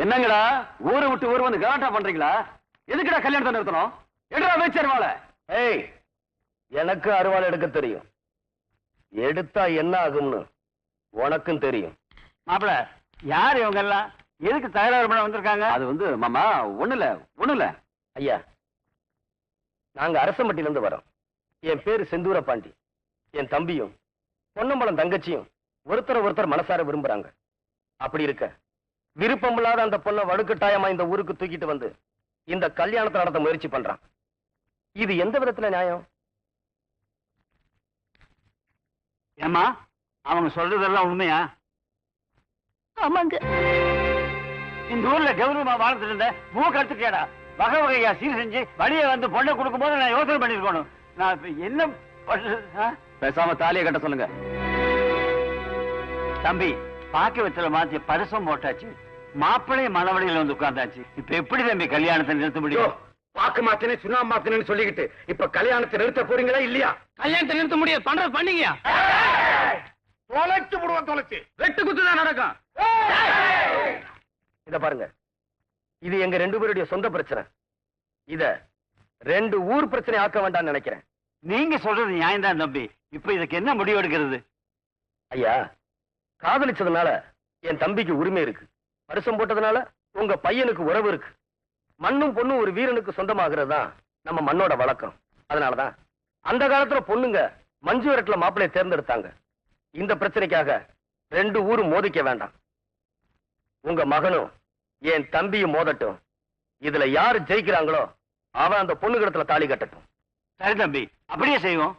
என்னங்கடா ஊரை விட்டு ஊர் வந்து கலாட்டா பண்றீங்களா? எதுக்குடா கல்யாணத்தை நிறுத்தணும்? எடுறா அமைச்சர்வாள. ஏய், எனக்கு அருவாள் எடுக்க தெரியும். எடுத்தா என்ன ஆகும்னு உனக்கும் தெரியும். மாப்பிள, யார் இவங்க எல்லாம்? எதுக்கு தகராறு பண்ண வந்திருக்காங்க? அது வந்து மாமா ஒண்ணுல ஐயா, நாங்க அரசம்பட்டியில இருந்து வரோம். என் பேரு செந்தூர பாண்டி. என் தம்பியும் பொன்னம்பலம் தங்கச்சியும் ஒருத்தர் மனசார விரும்புறாங்க. அப்படி இருக்க விருப்பமில்லாத அந்த பொண்ணை வலுக்கட்டாயமா இந்த ஊருக்கு தூக்கிட்டு வந்து இந்த கல்யாணத்தை நடத்த முயற்சி பண்றான். இது எந்த விதத்துல நியாயம்? ஏமா, அவங்க சொல்றதெல்லாம் உண்மையா? ஆமாங்க. இந்த ஊர்ல கௌரவமா வாழ்ந்துட்டு இருந்த மூக்கடுத்துக்கேடா வகை வகையா சீர் செஞ்சு வழியை வந்து பொண்ணை கொடுக்கும் போது நான் யோசனை பண்ணிருக்கணும். நான் இப்ப என்ன பண்றது? பேசாம தாலியை கட்ட சொல்லுங்க. தம்பி, பாக்க வெத்தல மாத்தி பரிசம் போட்டாச்சு. மாப்பிள்ளைய மனவழியில வந்து உட்கார்ந்தாச்சு. இப்ப எப்படி தம்பி கல்யாணத்தை நிறுத்த முடியும்? பாக்கு மாத்தினே சுண்ணா மாத்தினு சொல்லிக்கிட்டு இப்ப கல்யாணத்தை நிறுத்த போறீங்களா இல்லையா? கல்யாணத்தை நிறுத்த முடியாது. பண்றது பண்ணீங்க. தொலைச்சு விடுவோம். தொலைச்சு வெட்டு குத்துதான் நடக்கும். இத பாருங்க, இது எங்க 2 பேருடைய சொந்த பிரச்சனை. இத 2 ஊர் பிரச்சனை ஆக்க வேண்டாம்னு நினைக்கிறேன். நீங்க சொல்றது நியாயம் தான் தம்பி. இப்ப இதுக்கு என்ன முடிவு எடுக்கிறது? ஐயா, காதலிச்சதுனால என் தம்பிக்கு உரிமை இருக்கு. பரிசம் போட்டதுனால உங்க பையனுக்கு உறவு இருக்கு. மண்ணும் பொண்ணும் ஒரு வீரனுக்கு சொந்தமாகிறது தான் நம்ம மண்ணோட வழக்கம். அதனாலதான் அந்த காலத்துல பொண்ணுங்க மஞ்சு விரட்டுல மாப்பிள்ளையை தேர்ந்தெடுத்தாங்க. இந்த பிரச்சனைக்காக 2 ஊரும் மோதிக்க வேண்டாம். உங்க மகனும் என் தம்பியும் மோதட்டும். இதுல யாரு ஜெயிக்கிறாங்களோ அவன் அந்த பொண்ணு கிடத்துல தாலி கட்டட்டும். சரி தம்பி, அப்படியே செய்வோம்.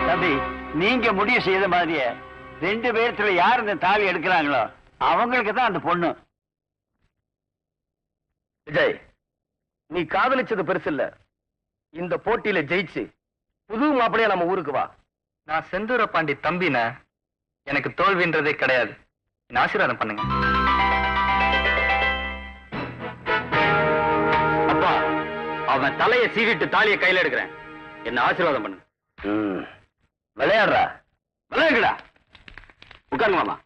தம்பி, நீங்க முடிவு செய்த மாதிரியே 2 பேர்த்துல யார் இந்த தாலி எடுக்கிறாங்களோ அவங்களுக்கு தான் அந்த பொண்ணு. விஜய், நீ காதலிச்சது பெருசு இல்ல. இந்த போட்டியில ஜெயிச்சு புது மாப்பிளையா நம்ம ஊருக்கு வா. நான் செந்தூர பாண்டி தம்பின, எனக்கு தோல்வின்றதே கிடையாது. என்ன ஆசீர்வாதம் பண்ணுங்க. அப்பா, அவன் தலையை சீவிட்டு தாலியை கையில எடுக்கிறேன். என்ன ஆசீர்வாதம் பண்ணுங்க. விளையாடுறா? விளையாடுடா. உட்காருங்க மாமா.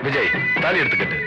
விஜய், தாலி எடுத்துக்கிட்டு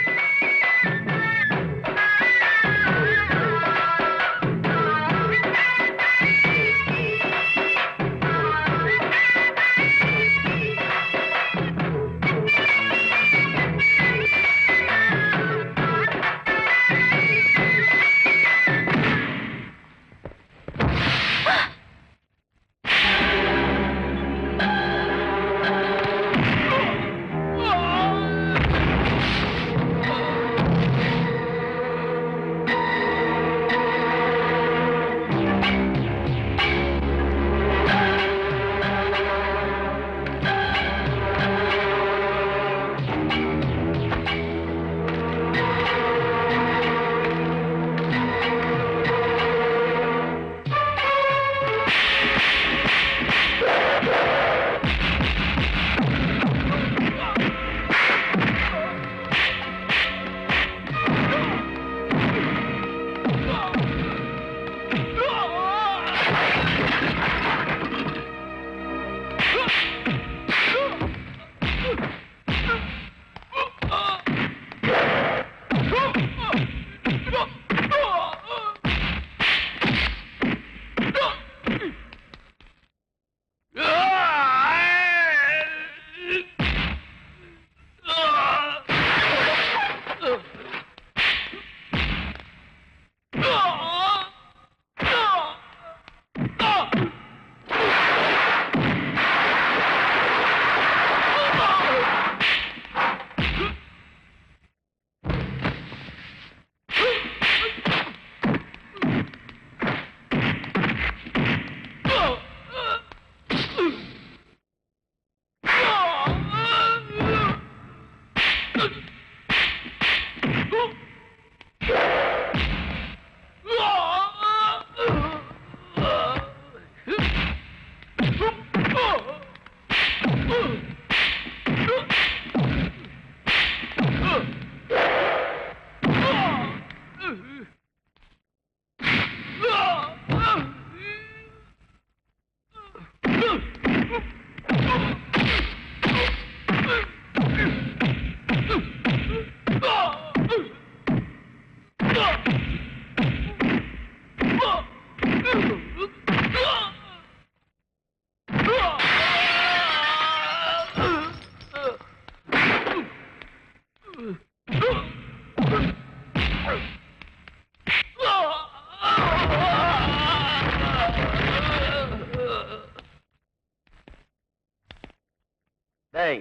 டேய்,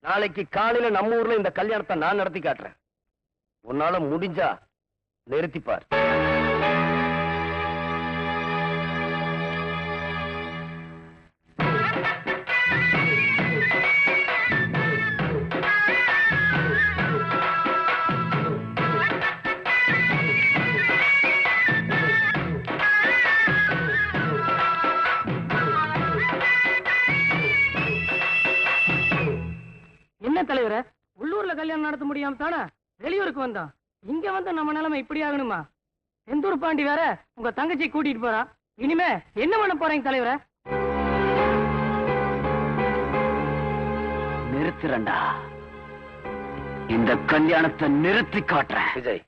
நாளைக்கு காலையில நம்ம ஊர்ல இந்த கல்யாணத்தை நான் நடத்தி காட்டுறேன். உன்னால முடிஞ்சா நிறுத்திப்பார். என்ன தலைவரே, உள்ளூர்ல கல்யாணம் நடத்த முடியாம தானே வெளியூருக்கு வந்தோம். இங்க வந்து நம்ம நிலைமை இப்படி ஆகணுமா? செந்தூர் பாண்டி வேற உங்க தங்கச்சி கூட்டிட்டு போறா. இனிமே என்ன பண்ண போறீங்க தலைவரே? நிறுத்துறண்டா, இந்த கல்யாணத்தை நிறுத்தி காட்டுறேன். விஜய்,